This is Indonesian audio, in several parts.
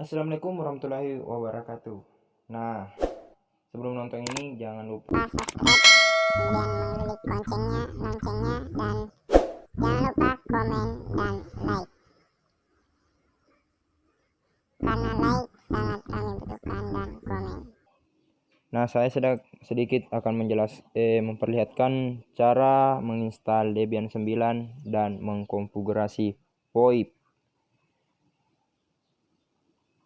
Assalamualaikum warahmatullahi wabarakatuh. Nah, sebelum nonton ini jangan lupa subscribe, kemudian mengklik loncengnya, dan jangan lupa komen dan like. Karena like sangat kami butuhkan dan komen. Nah, saya sedikit akan memperlihatkan cara menginstal Debian 9 dan mengkonfigurasi VoIP.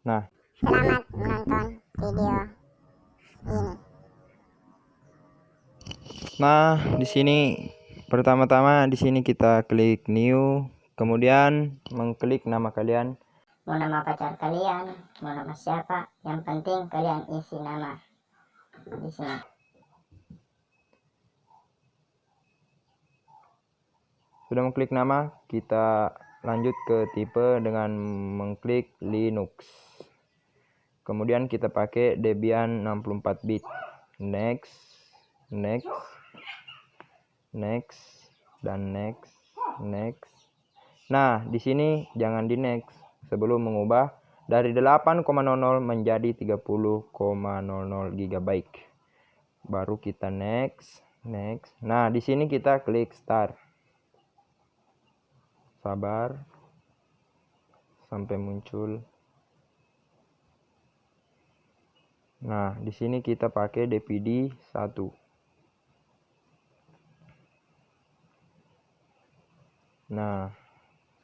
Nah, Selamat menonton video ini. Nah, di sini pertama-tama kita klik new, kemudian mengklik nama kalian. Mau nama pacar kalian, mau nama siapa, yang penting kalian isi nama di sini. Sudah mengklik nama, kita lanjut ke tipe dengan mengklik Linux. Kemudian kita pakai Debian 64 bit. Next, dan next. Nah, di sini jangan di next sebelum mengubah dari 8,00 menjadi 30,00 GB. Baru kita next. Nah, di sini kita klik start. Sabar sampai muncul. Nah, di sini kita pakai DPD 1. Nah,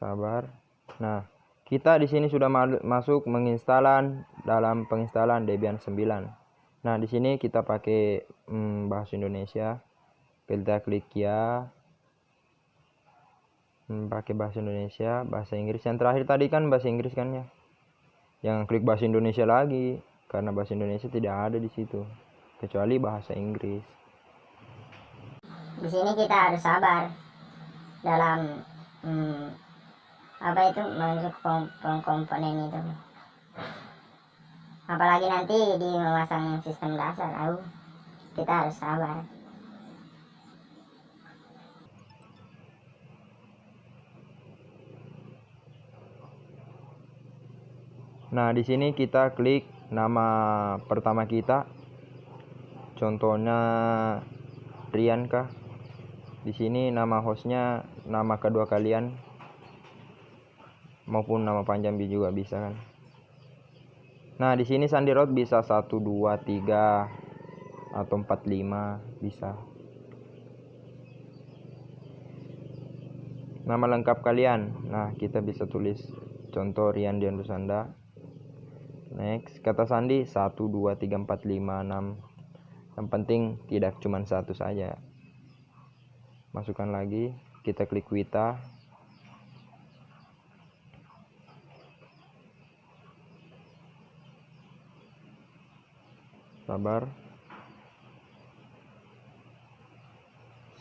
sabar. Nah, kita di sini sudah masuk menginstalan dalam penginstalan Debian 9. Nah, di sini kita pakai bahasa Indonesia. Kita klik ya. Pakai bahasa Indonesia, bahasa Inggris. Yang terakhir tadi kan bahasa Inggris kan ya. Jangan klik bahasa Indonesia lagi karena bahasa Indonesia tidak ada di situ kecuali bahasa Inggris. Di sini kita harus sabar dalam masuk komponen itu. Apalagi nanti di memasang sistem dasar, kita harus sabar. Nah, di sini kita klik nama pertama kita. Contohnya Rian kah? Di sini nama hostnya nama kedua kalian maupun nama panjang juga bisa kan. Nah, di sini sandi root bisa 1, 2, 3 atau 4, 5 bisa. Nama lengkap kalian. Nah, kita bisa tulis contoh Rian Dian Rusanda. Next, kata sandi 1, 2, 3, 4, 5, 6. Yang penting tidak cuma satu saja. Masukkan lagi, kita klik Wita. Sabar.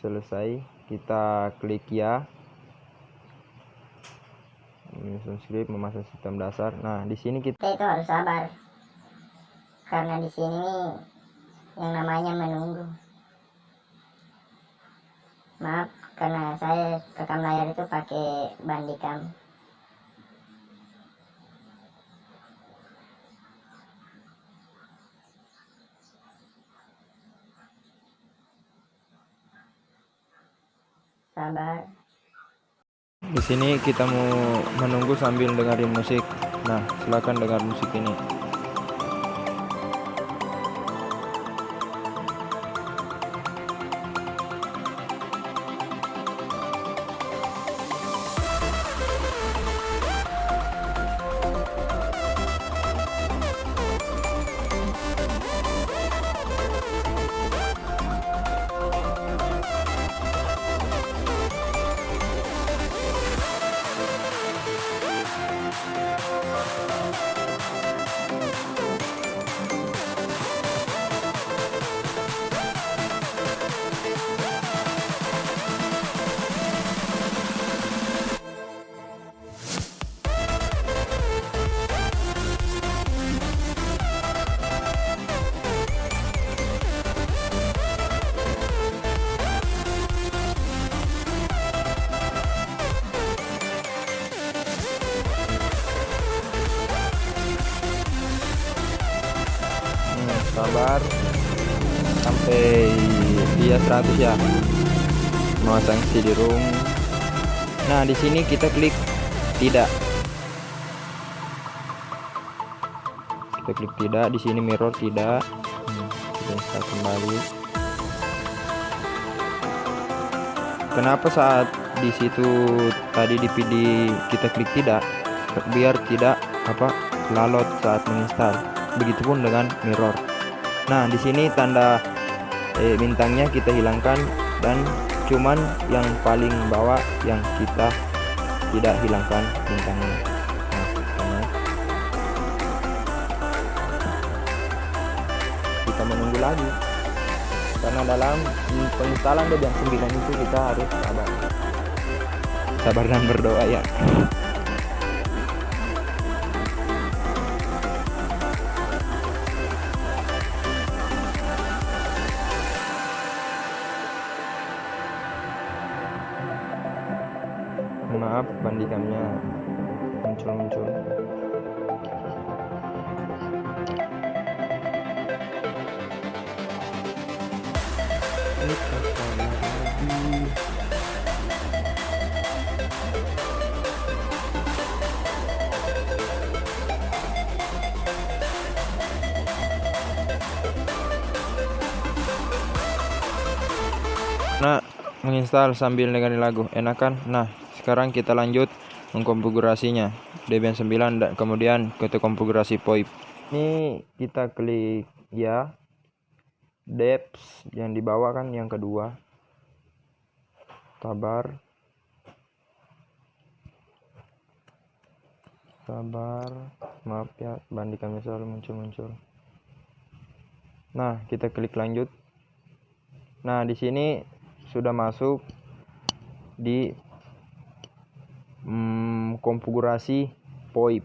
Selesai, kita klik ya. Menyusun script, memasang sistem dasar. Nah, di sini kita itu harus sabar karena di sini yang namanya menunggu. Maaf karena saya rekam layar itu pakai Bandicam. Sabar. Di sini kita mau menunggu sambil dengerin musik. Nah, silakan dengar musik ini. sabar sampai dia 100 ya, memasang CD-ROM. Nah di sini kita klik tidak, kita klik tidak. Di sini mirror tidak. Kita install kembali. Kenapa saat di situ tadi di PD kita klik tidak? Biar tidak lalot saat menginstal. Begitupun dengan mirror. Nah di sini tanda bintangnya kita hilangkan, dan cuman yang paling bawah yang kita tidak hilangkan bintangnya. Nah, kita menunggu lagi, karena dalam penginstalan Debian 9 itu kita harus sabar dan berdoa ya. Maaf, bandikannya muncul. Ini lagi. Nah, menginstal sambil dengerin lagu, enak kan? Nah, sekarang kita lanjut mengkonfigurasinya Debian 9 dan kemudian ke konfigurasi VoIP. Ini kita klik ya, depth yang di bawah kan yang kedua. Sabar, maaf ya, bandikannya selalu muncul. Nah, kita klik lanjut. Nah, di sini sudah masuk di konfigurasi VoIP.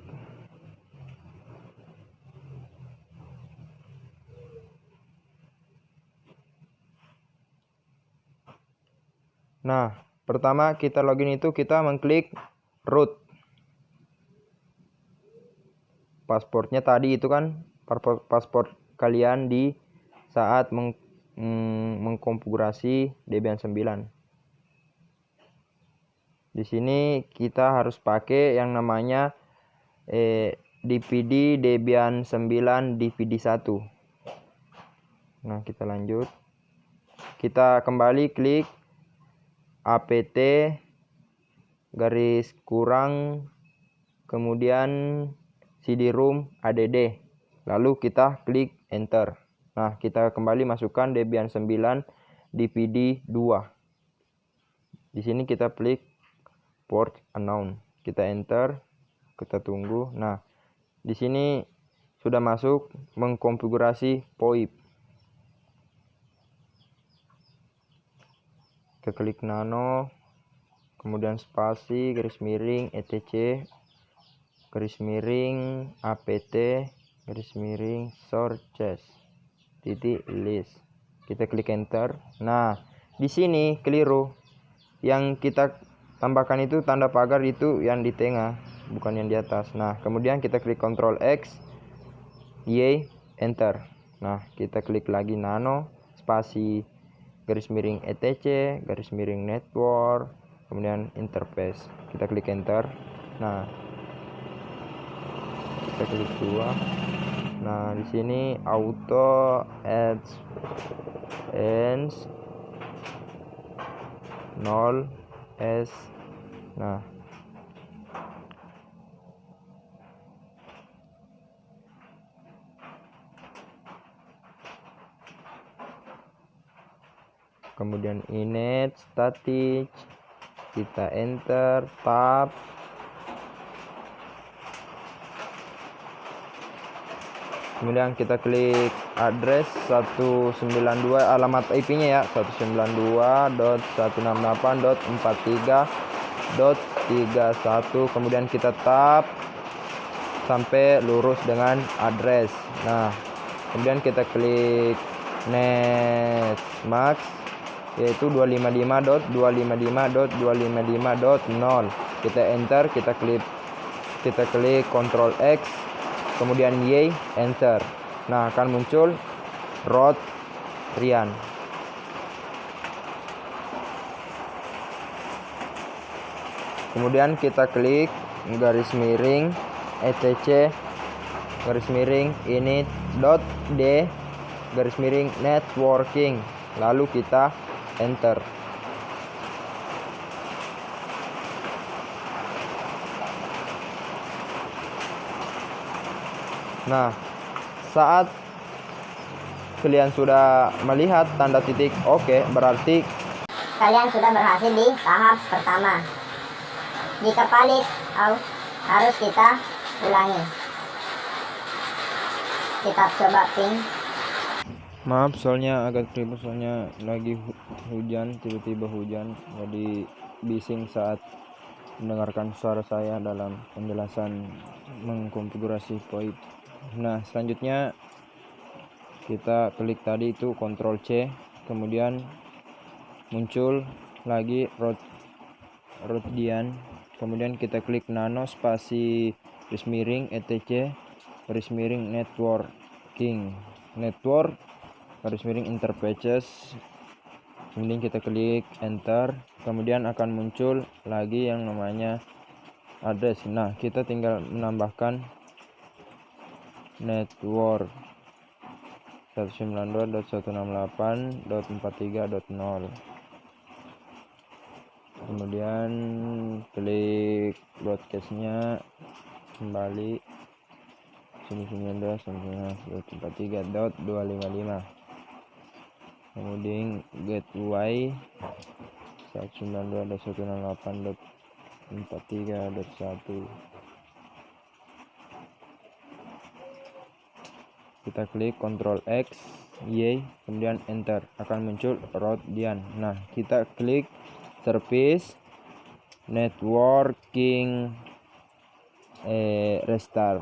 Nah, pertama kita login itu kita mengklik root. Pasportnya tadi itu kan paspor kalian di saat mengkonfigurasi Debian 9. Di sini kita harus pakai yang namanya DVD Debian 9 DVD 1. Nah, kita lanjut. Kita kembali klik apt kemudian CD-ROM add. Lalu kita klik enter. Nah, kita kembali masukkan Debian 9 DVD 2. Di sini kita klik port unknown. Kita enter, kita tunggu. Nah, di sini sudah masuk mengkonfigurasi VoIP. Kita klik nano, kemudian spasi, garis miring, etc, garis miring, apt, garis miring, sources, list. Kita klik enter. Nah, di sini keliru. Yang kita tambahkan itu tanda pagar itu yang di tengah, bukan yang di atas. Nah, kemudian kita klik Ctrl X, Y, enter. Nah, kita klik lagi nano, spasi, garis miring etc, garis miring network, kemudian interface. Kita klik enter. Nah, kita klik 2. Nah, di sini auto ends 0 S. Nah, kemudian init static, kita enter, tab, kemudian kita klik address 192, alamat IP-nya ya 192.168.43.31, kemudian kita tab sampai lurus dengan address. Nah, kemudian kita klik netmask yaitu 255.255.255.0. Kita enter, kita klik Ctrl X, kemudian Y, enter. Nah, akan muncul Rod Rian. Kemudian kita klik garis miring etc garis miring init.d garis miring networking, lalu kita enter. Nah, saat kalian sudah melihat tanda titik oke, berarti kalian sudah berhasil di tahap pertama. Jika valid, harus kita ulangi. Kita coba ping. maaf soalnya agak ribet, soalnya lagi hujan, tiba-tiba hujan, jadi bising saat mendengarkan suara saya dalam penjelasan mengkonfigurasi VoIP. Nah, selanjutnya kita klik tadi itu Ctrl C, kemudian muncul lagi Rodian, kemudian kita klik nano spasi garis miring etc garis miring networking network garis miring interfaces, kemudian kita klik enter, kemudian akan muncul lagi yang namanya address. Nah, kita tinggal menambahkan network 192.168.43.0, kemudian klik broadcastnya kembali 192.168.43.255, kemudian gateway 192.168.43.1. kita klik Ctrl X Y, kemudian enter, akan muncul Rodian. Nah, kita klik service networking restart,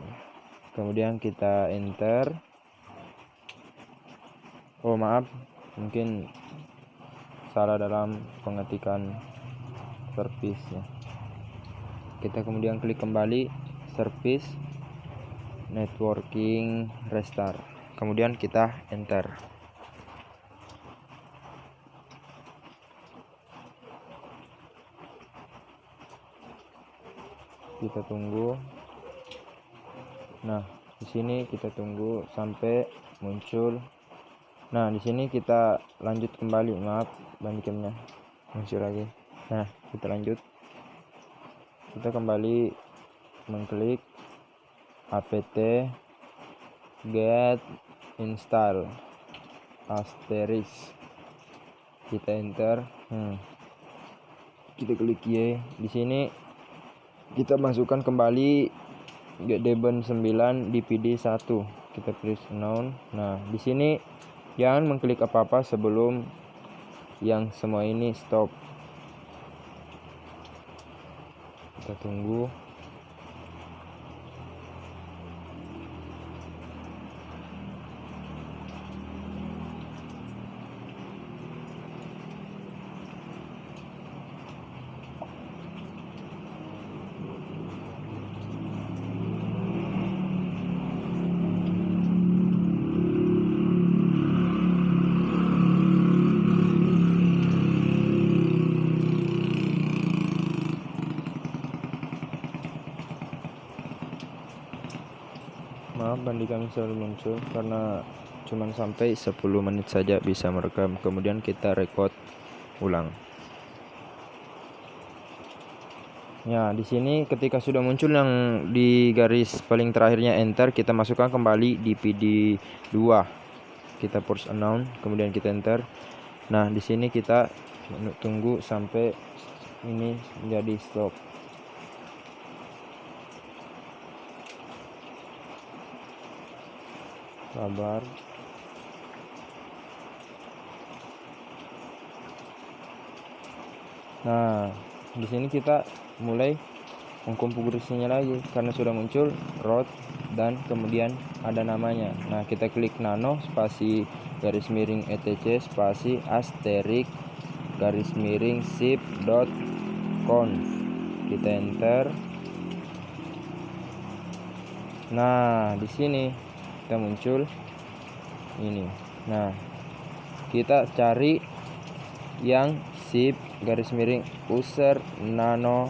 kemudian kita enter. Oh maaf, mungkin salah dalam pengetikan service ya. Kita kemudian klik kembali service networking restart, kemudian kita enter. Kita tunggu. Nah, di sini kita tunggu sampai muncul. Nah, di sini kita lanjut kembali. Maaf, bandicamnya muncul lagi. Nah, kita lanjut. Kita kembali mengklik apt get install asterisk, kita enter. Kita klik Y. Di sini kita masukkan kembali Debian 9 DPD 1, kita press unknown. Nah, di sini jangan mengklik apa-apa sebelum yang semua ini stop. Kita tunggu. Maaf, bandicam selalu muncul karena cuman sampai 10 menit saja bisa merekam, kemudian kita record ulang. Ya, di sini ketika sudah muncul yang di garis paling terakhirnya enter, kita masukkan kembali DPD 2. Kita push unknown, kemudian kita enter. Nah, di sini kita tunggu sampai ini menjadi stop. Sabar. Nah, di sini kita mulai mengkonfigurasinya lagi karena sudah muncul root dan kemudian ada namanya. Nah, kita klik nano spasi garis miring etc spasi asterik garis miring zip.conf, kita enter. Nah, di sini kita muncul ini Nah, kita cari yang zip garis miring user nano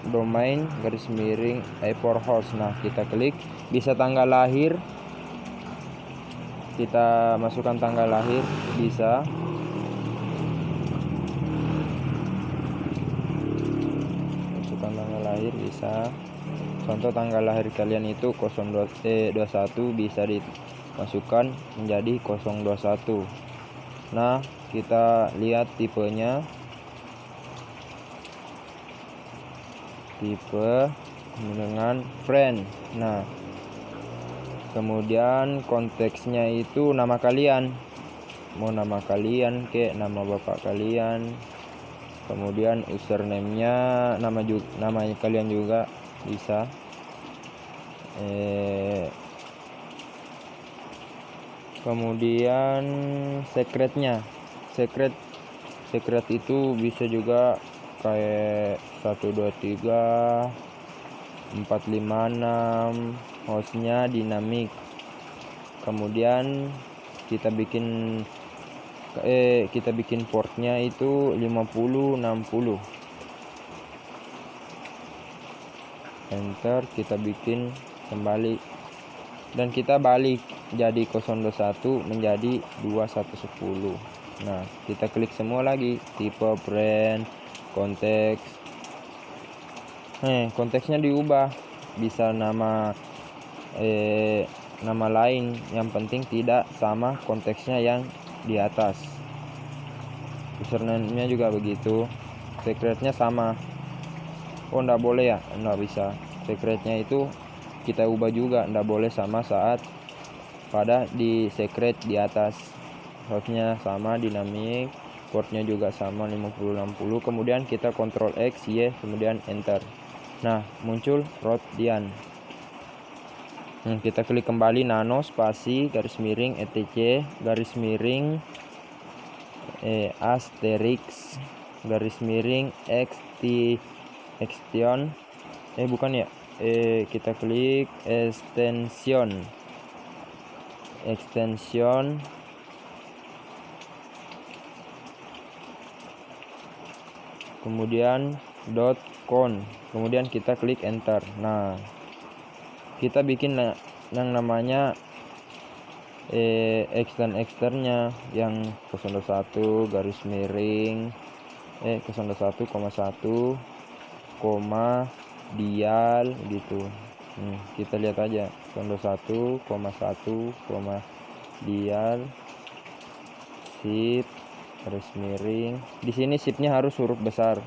domain garis miring for host. Nah, kita klik, bisa tanggal lahir, kita masukkan tanggal lahir, bisa masukkan tanggal lahir, bisa contoh tanggal lahir kalian itu 21, bisa dimasukkan menjadi 021. Nah, kita lihat tipenya, tipe dengan friend. Nah, kemudian konteksnya itu nama kalian, mau nama kalian ke nama bapak kalian, kemudian username-nya nama kalian juga bisa. Kemudian secretnya, secret itu bisa juga kayak 123 456, hostnya dinamik. Kemudian kita bikin portnya itu 5060. Enter, kita bikin kembali dan kita balik jadi 021 menjadi 2110. Nah, kita klik semua lagi, tipe, brand, konteks. Konteksnya diubah, bisa nama lain, yang penting tidak sama konteksnya yang di atas. Username-nya juga begitu, secretnya sama. Oh, enggak boleh ya, enggak bisa. Secretnya itu kita ubah juga, enggak boleh sama saat pada di secret di atas. Hostnya sama, dinamik, portnya juga sama 5060. Kemudian kita Ctrl X, Y, kemudian enter. Nah, muncul Rodian. Kita klik kembali, nano spasi garis miring etc garis miring asterisk garis miring extension kita klik extension kemudian .com, kemudian kita klik enter. Nah, kita bikin yang namanya externnya yang 021 garis miring 021,1 dial gitu. Kita lihat aja 021,1 dial shift garis miring. Di sini shiftnya harus huruf besar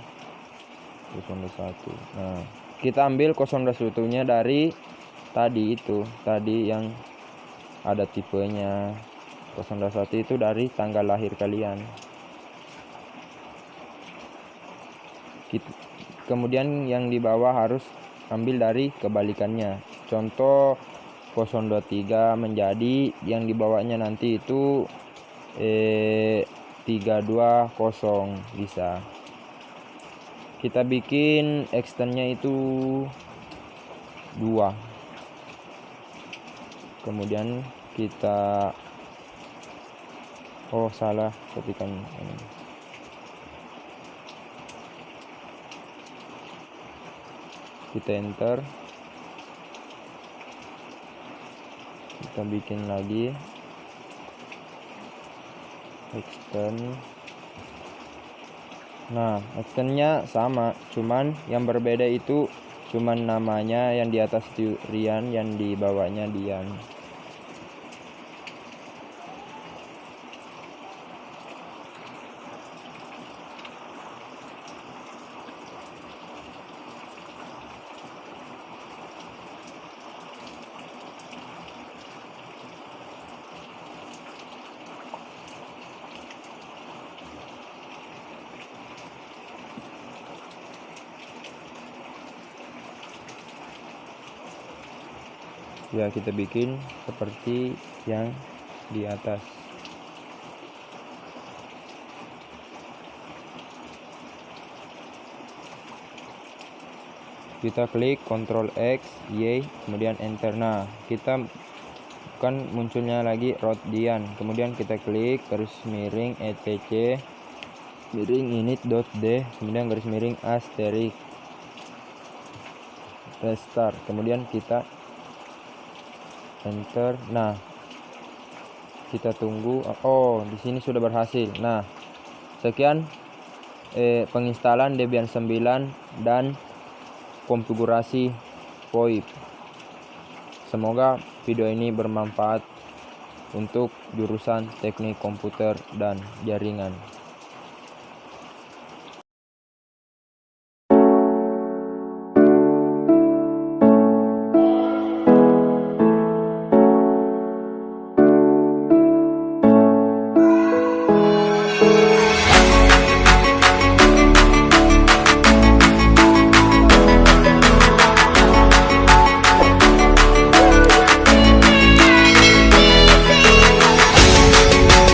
021. Nah, kita ambil 021-nya dari tadi yang ada tipenya. 021 itu dari tanggal lahir kalian. Kemudian yang di bawah harus ambil dari kebalikannya. Contoh 023 menjadi yang di bawahnya nanti itu 320 bisa. Kita bikin extendnya itu 2. Kemudian kita salah ketikkan ini. Kita enter, kita bikin lagi extend. Nah, extendnya sama, cuman yang berbeda itu cuman namanya, yang di atas itu Rian, yang di bawahnya Dian. Ya, kita bikin seperti yang di atas. Kita klik Ctrl X, Y, kemudian enter. Nah, kita kan munculnya lagi Rodian. Kemudian kita klik garis miring etc miring init.d, kemudian garis miring asterisk restart, kemudian kita enter. Nah, kita tunggu. Oh, di sini sudah berhasil. Nah, sekian penginstalan Debian 9 dan konfigurasi VoIP. Semoga video ini bermanfaat untuk jurusan teknik komputer dan jaringan.